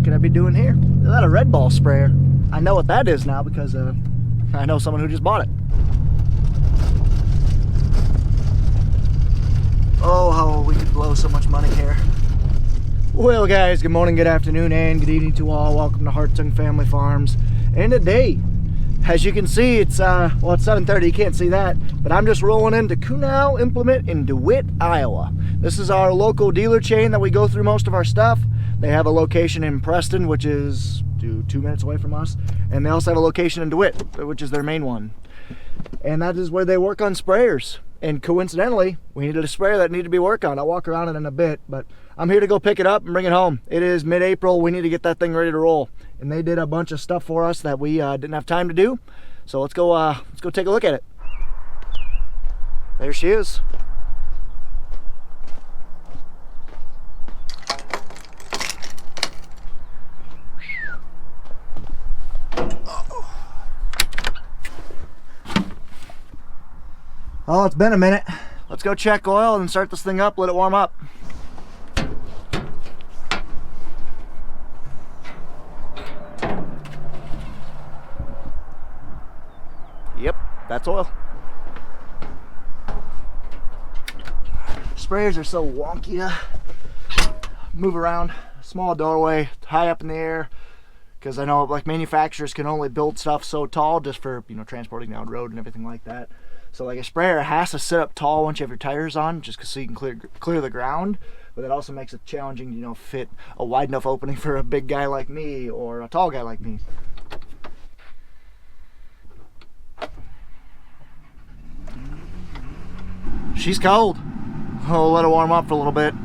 What could I be doing here? Is that a red ball sprayer? I know what that is now because I know someone who just bought it. Oh, how we could blow so much money here. Well guys, good morning, good afternoon, and good evening to all. Welcome to Hartung Family Farms. And today, as you can see, it's well, it's 7:30, you can't see that, but I'm just rolling into Kunal Implement in DeWitt, Iowa. This is our local dealer chain that we go through most of our stuff. They have a location in Preston, which is 2 minutes away from us, and they also have a location in DeWitt, which is their main one. And that is where they work on sprayers. And coincidentally, we needed a sprayer that needed to be worked on. I'll walk around it in a bit, but I'm here to go pick it up and bring it home. It is mid-April. We need to get that thing ready to roll. And they did a bunch of stuff for us that we didn't have time to do. So let's go take a look at it. There she is. Oh, it's been a minute. Let's go check oil and start this thing up, let it warm up. Yep, that's oil. Sprayers are so wonky to move around. Small doorway, high up in the air, because I know like manufacturers can only build stuff so tall just for, you know, transporting down road and everything like that. So like a sprayer has to sit up tall once you have your tires on, just so you can clear the ground. But it also makes it challenging to, you know, fit a wide enough opening for a big guy like me or a tall guy like me. She's cold. I'll let her warm up for a little bit.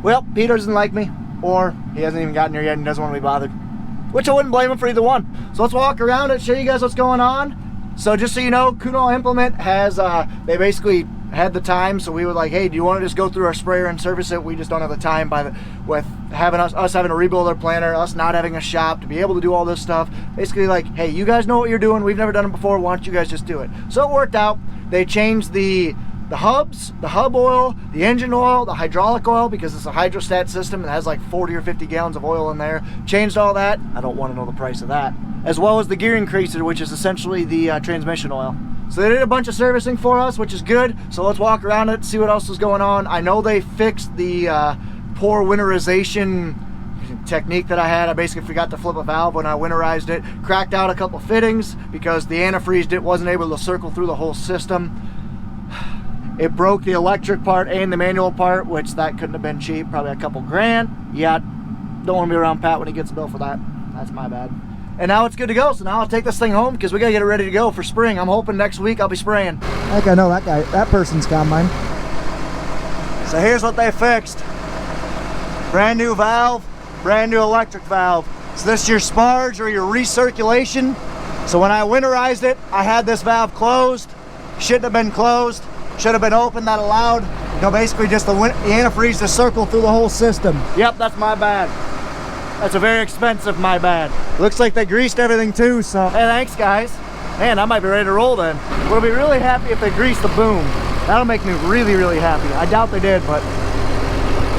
Well, Peter doesn't like me, or he hasn't even gotten here yet and doesn't want to be bothered. Which I wouldn't blame him for either one. So let's walk around and show you guys what's going on. So just so you know, Kunal Implement has, they basically had the time, so we were like, hey, do you want to just go through our sprayer and service it? We just don't have the time with having us having to rebuild our planter, us not having a shop to be able to do all this stuff. Basically like, hey, you guys know what you're doing. We've never done it before. Why don't you guys just do it? So it worked out. They changed the hubs, the hub oil, the engine oil, the hydraulic oil, because it's a hydrostat system and it has like 40 or 50 gallons of oil in there. Changed all that. I don't want to know the price of that. As well as the gear increaser, which is essentially the transmission oil. So they did a bunch of servicing for us, which is good. So let's walk around it, see what else is going on. I know they fixed the poor winterization technique that I had. I basically forgot to flip a valve when I winterized it. Cracked out a couple fittings because the antifreeze wasn't able to circle through the whole system. It broke the electric part and the manual part, which that couldn't have been cheap, probably a couple grand. Yeah, don't want to be around Pat when he gets a bill for that. That's my bad. And now it's good to go, so now I'll take this thing home because we gotta get it ready to go for spring. I'm hoping next week I'll be spraying. I think I know that person's combine. So here's what they fixed. Brand new valve, brand new electric valve. So this is your sparge or your recirculation. So when I winterized it, I had this valve closed. Shouldn't have been closed. Should have been open, that allowed, you know, basically just the antifreeze to circle through the whole system. Yep, that's my bad. That's a very expensive my bad. Looks like they greased everything too, so. Hey, thanks guys. Man, I might be ready to roll then. We'll be really happy if they grease the boom. That'll make me really, really happy. I doubt they did, but.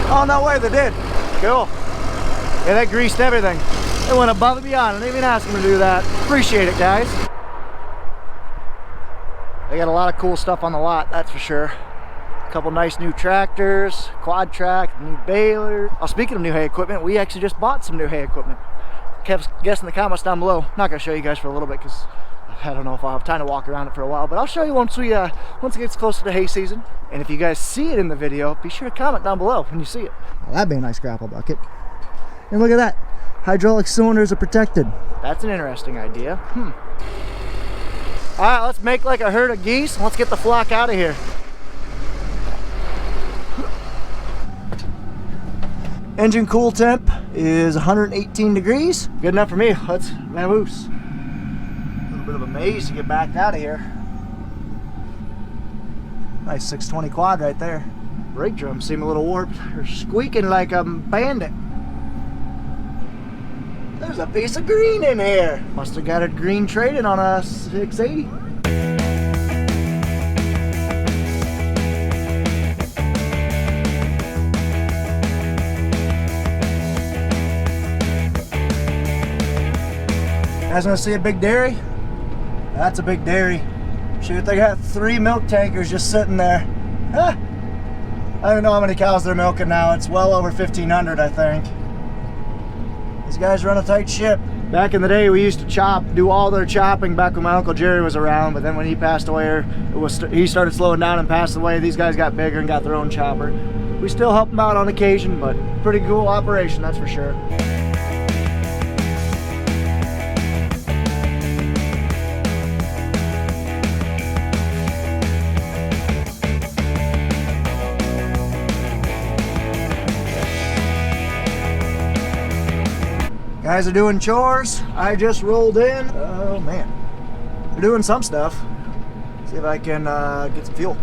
Oh, no way, they did. Cool. Yeah, they greased everything. They went above and beyond. I didn't even ask them to do that. Appreciate it, guys. They got a lot of cool stuff on the lot, that's for sure. A couple nice new tractors, quad track, new baler. Oh, speaking of new hay equipment, we actually just bought some new hay equipment. Guess in the comments down below. Not gonna show you guys for a little bit because I don't know if I'll have time to walk around it for a while, but I'll show you once it gets closer to hay season. And if you guys see it in the video, be sure to comment down below when you see it. Well, that'd be a nice grapple bucket. And look at that. Hydraulic cylinders are protected. That's an interesting idea. All right, let's make like a herd of geese and let's get the flock out of here. Engine cool temp is 118 degrees. Good enough for me. Let's vamoose. A little bit of a maze to get back out of here. Nice 620 quad right there. Brake drums seem a little warped. They're squeaking like a bandit. There's a piece of green in here. Must have got a green traded on a 680. guys want to see a big dairy? That's a big dairy. Shoot, they got 3 milk tankers just sitting there. Huh? I don't know how many cows they're milking now. It's well over 1,500, I think. These guys run a tight ship. Back in the day, we used to do all their chopping back when my Uncle Jerry was around, but then when he passed away, he started slowing down and passed away. These guys got bigger and got their own chopper. We still help them out on occasion, but pretty cool operation, that's for sure. Guys are doing chores. I just rolled in. Oh man, they're doing some stuff. See if I can get some fuel.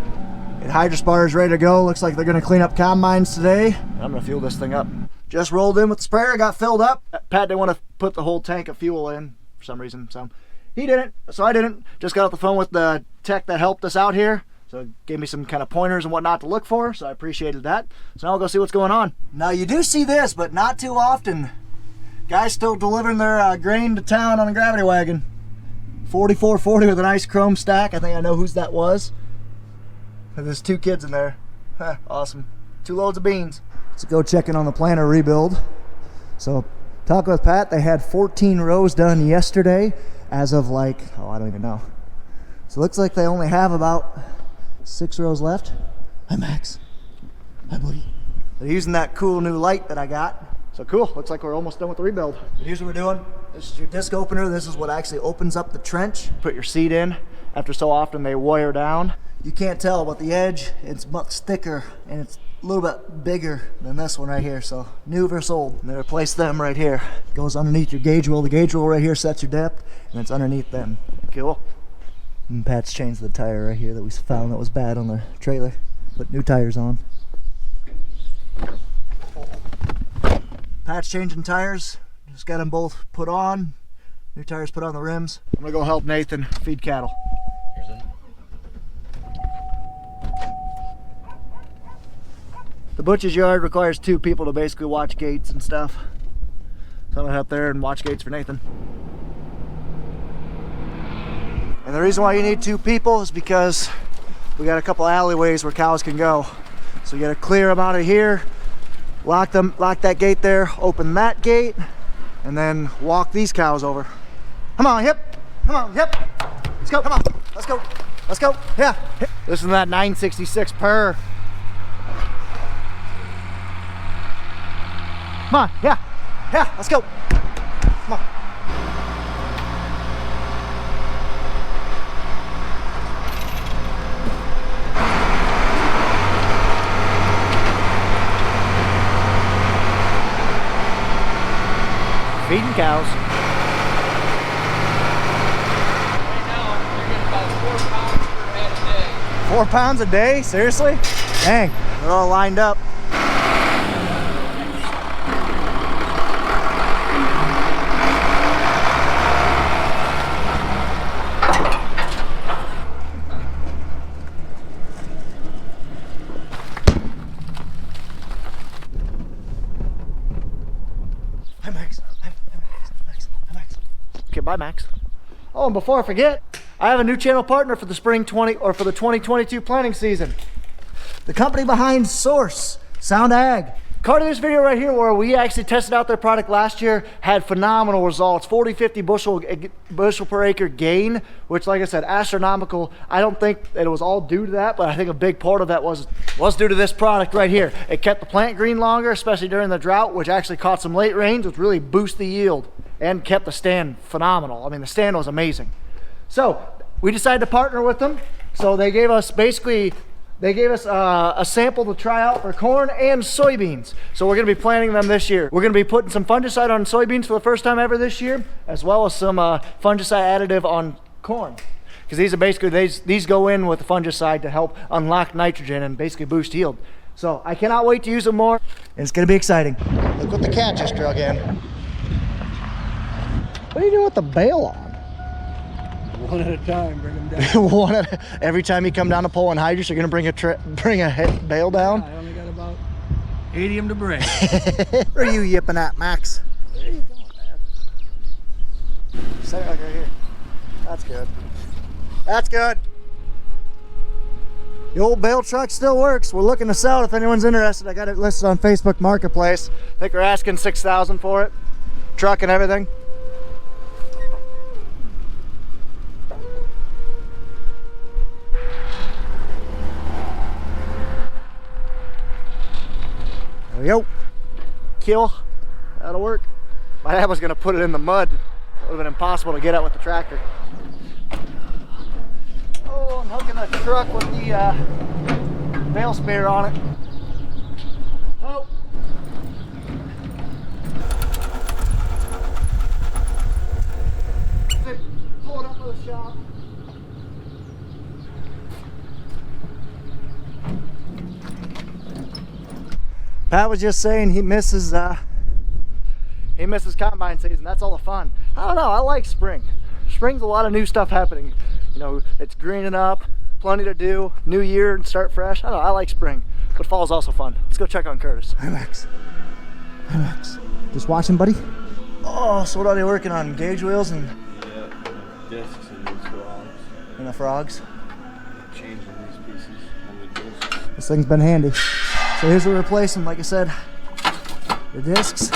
Get hydrospotter is ready to go. Looks like they're gonna clean up combines today. I'm gonna fuel this thing up. Just rolled in with the sprayer, got filled up. Pat didn't want to put the whole tank of fuel in for some reason, so he didn't, so I didn't. Just got off the phone with the tech that helped us out here. So gave me some kind of pointers and whatnot to look for, so I appreciated that. So now I'll go see what's going on. Now you do see this, but not too often. Guys still delivering their grain to town on a gravity wagon. 4440 with a nice chrome stack. I think I know whose that was. There's 2 kids in there. Huh, awesome. 2 loads of beans. Let's go check in on the planter rebuild. So talking with Pat, they had 14 rows done yesterday as of like, oh, I don't even know. So it looks like they only have about 6 rows left. Hi Max. Hi buddy. They're using that cool new light that I got. So cool, looks like we're almost done with the rebuild. Here's what we're doing. This is your disc opener. This is what actually opens up the trench. Put your seat in. After so often they wire down. You can't tell, but the edge, it's much thicker and it's a little bit bigger than this one right here. So new versus old. And they replaced them right here. It goes underneath your gauge wheel. The gauge wheel right here sets your depth and it's underneath them. Cool. And Pat's changed the tire right here that we found that was bad on the trailer. Put new tires on. Pat's changing tires. Just got them both put on. New tires put on the rims. I'm gonna go help Nathan feed cattle. The butcher's yard requires 2 people to basically watch gates and stuff. So I'm gonna head up there and watch gates for Nathan. And the reason why you need 2 people is because we got a couple alleyways where cows can go. So you gotta clear them out of here. Lock that gate there, open that gate, and then walk these cows over. Come on, hip. Come on, hip. Let's go, come on. Let's go. Let's go. Yeah. Listen to that 966 purr. Come on, yeah. Yeah, let's go. Come on. Feeding cows. Right now, you're getting about 4 pounds per head a day. 4 pounds a day? Seriously? Dang, they're all lined up. Hi Max. Okay, bye Max. Oh, and before I forget, I have a new channel partner for the for the 2022 planting season. The company behind Source, Sound Ag. Card of this video right here where we actually tested out their product last year, had phenomenal results. 40-50 bushel per acre gain, which like I said, astronomical. I don't think that it was all due to that, but I think a big part of that was due to this product right here. It kept the plant green longer, especially during the drought, which actually caught some late rains, which really boosted the yield and kept the stand phenomenal. I mean, the stand was amazing. So we decided to partner with them. So they gave us a sample to try out for corn and soybeans. So we're gonna be planting them this year. We're gonna be putting some fungicide on soybeans for the first time ever this year, as well as some fungicide additive on corn. Because these are basically, these go in with the fungicide to help unlock nitrogen and basically boost yield. So I cannot wait to use them more. And it's gonna be exciting. Look what the cat just drug in. What are you doing with the bale on? One at a time, bring them down. Every time you come down to pull on hydrants, you're gonna bring a bale down? I only got about 80 of them to bring. Where are you yipping at, Max? There you go, man. Set it like right here. That's good. That's good. The old bale truck still works. We're looking to sell it if anyone's interested. I got it listed on Facebook Marketplace. I think we're asking $6,000 for it. Truck and everything. There we go. Kill. That'll work. My dad was gonna put it in the mud. It would have been impossible to get out with the tractor. Oh, I'm hooking the truck with the bale sprayer on it. Oh. Pull it up with a shop. Pat was just saying he misses combine season. That's all the fun. I don't know, I like spring. Spring's a lot of new stuff happening. You know, it's greening up, plenty to do, new year and start fresh. I don't know, I like spring, but fall's also fun. Let's go check on Curtis. Hi Max. Hi Max. Just watching, buddy? Oh, so what are they working on? Gauge wheels and... Yeah, discs and these frogs. And the frogs? Changing these pieces on the discs. This thing's been handy. So here's what we're replacing, like I said, the discs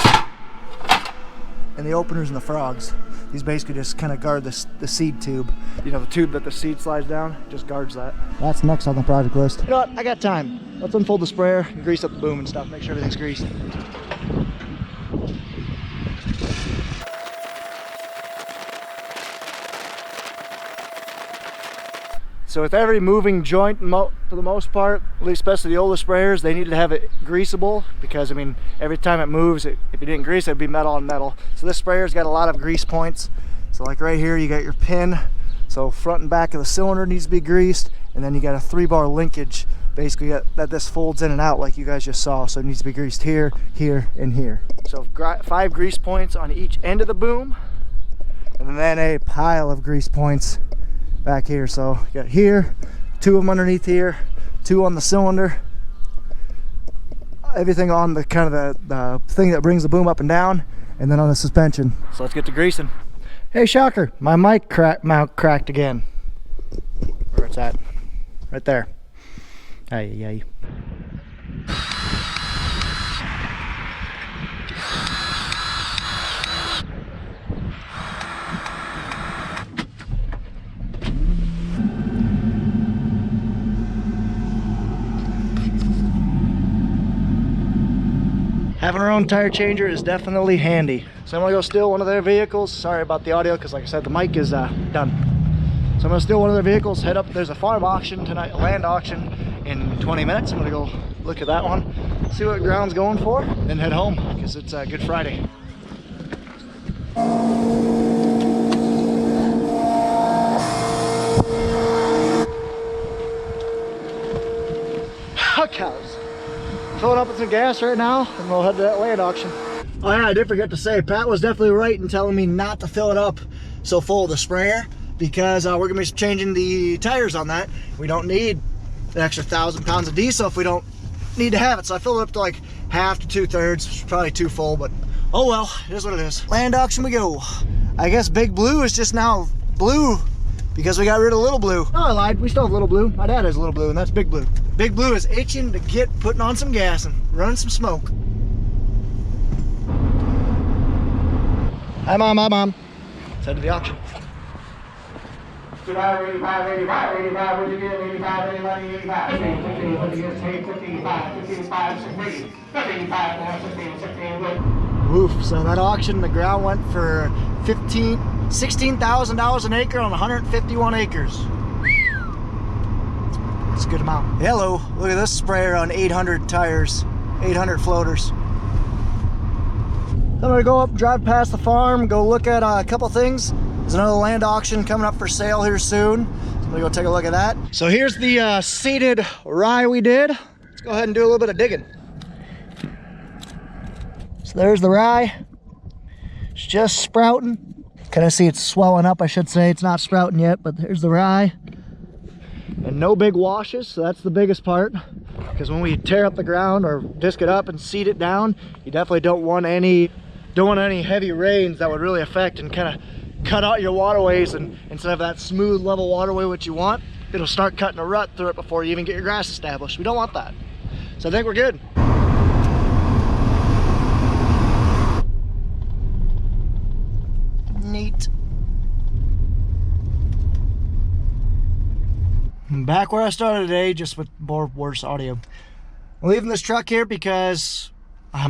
and the openers and the frogs. These basically just kind of guard the seed tube. You know, the tube that the seed slides down, just guards that. That's next on the project list. You know what, I got time. Let's unfold the sprayer and grease up the boom and stuff, make sure everything's greased. So with every moving joint, for the most part, at least especially the older sprayers, they needed to have it greasable because, I mean, every time it moves, if you didn't grease it, it'd be metal on metal. So this sprayer's got a lot of grease points. So like right here, you got your pin. So front and back of the cylinder needs to be greased. And then you got a 3-bar linkage, basically that this folds in and out like you guys just saw. So it needs to be greased here, here, and here. So 5 grease points on each end of the boom. And then a pile of grease points back here. So you got here, 2 of them underneath here, 2 on the cylinder, everything on the kind of the thing that brings the boom up and down, and then on the suspension. So let's get to greasing. Hey, shocker, my mic mount cracked again. Where it's at? Right there. Ay. Having our own tire changer is definitely handy. So I'm gonna go steal one of their vehicles. Sorry about the audio, because like I said, the mic is done. So I'm gonna steal one of their vehicles, head up. There's a farm auction tonight, a land auction in 20 minutes. I'm gonna go look at that one, see what ground's going for, then head home, because it's Good Friday. Cows. Filling up with some gas right now, and we'll head to that land auction. Oh yeah, I did forget to say, Pat was definitely right in telling me not to fill it up so full of the sprayer, because we're gonna be changing the tires on that. We don't need an extra 1,000 pounds of diesel if we don't need to have it. So I filled it up to like half to 2/3, probably too full, but oh well, it is what it is. Land auction we go. I guess Big Blue is just now blue because we got rid of Little Blue. No, I lied, we still have Little Blue. My dad has Little Blue, and that's Big Blue. Big Blue is itching to get putting on some gas and running some smoke. Hi Mom, hi Mom. Let's head to the auction. 85, 85, 85, 85, what you get? 85, 85, 85. 15, what you get? 55, 55, 60, 55, 16, 16. Oof, so that auction, the ground went for $16,000 an acre on 151 acres. It's a good amount. Hello, look at this sprayer on 800 tires, 800 floaters. I'm gonna go up, drive past the farm, go look at a couple things. There's another land auction coming up for sale here soon. So I'm gonna go take a look at that. So here's the seeded rye we did. Let's go ahead and do a little bit of digging. So there's the rye. It's just sprouting. Kind of see it's swelling up, I should say. It's not sprouting yet, but there's the rye. And no big washes, so that's the biggest part. Because when we tear up the ground or disc it up and seed it down, you definitely don't want any heavy rains that would really affect and kind of cut out your waterways, and instead of that smooth level waterway which you want, it'll start cutting a rut through it before you even get your grass established. We don't want that. So I think we're good. Neat. I'm back where I started today, just with more worse audio. I'm leaving this truck here because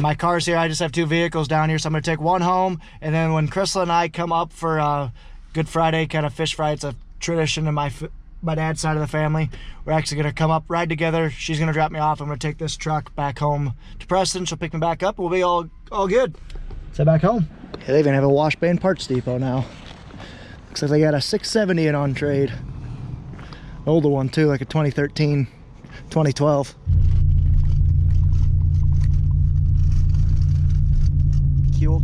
my car's here. I just have 2 vehicles down here, so I'm going to take one home, and then when Crystal and I come up for Good Friday kind of fish fry, it's a tradition in my dad's side of the family. We're actually going to come up, ride together. She's going to drop me off. I'm going to take this truck back home to Preston. She'll pick me back up. We'll be all good. So back home. Yeah, they even have a wash bay and parts depot now. Looks like they got a 670 in on trade. Older one too, like a 2013, 2012. Fuel.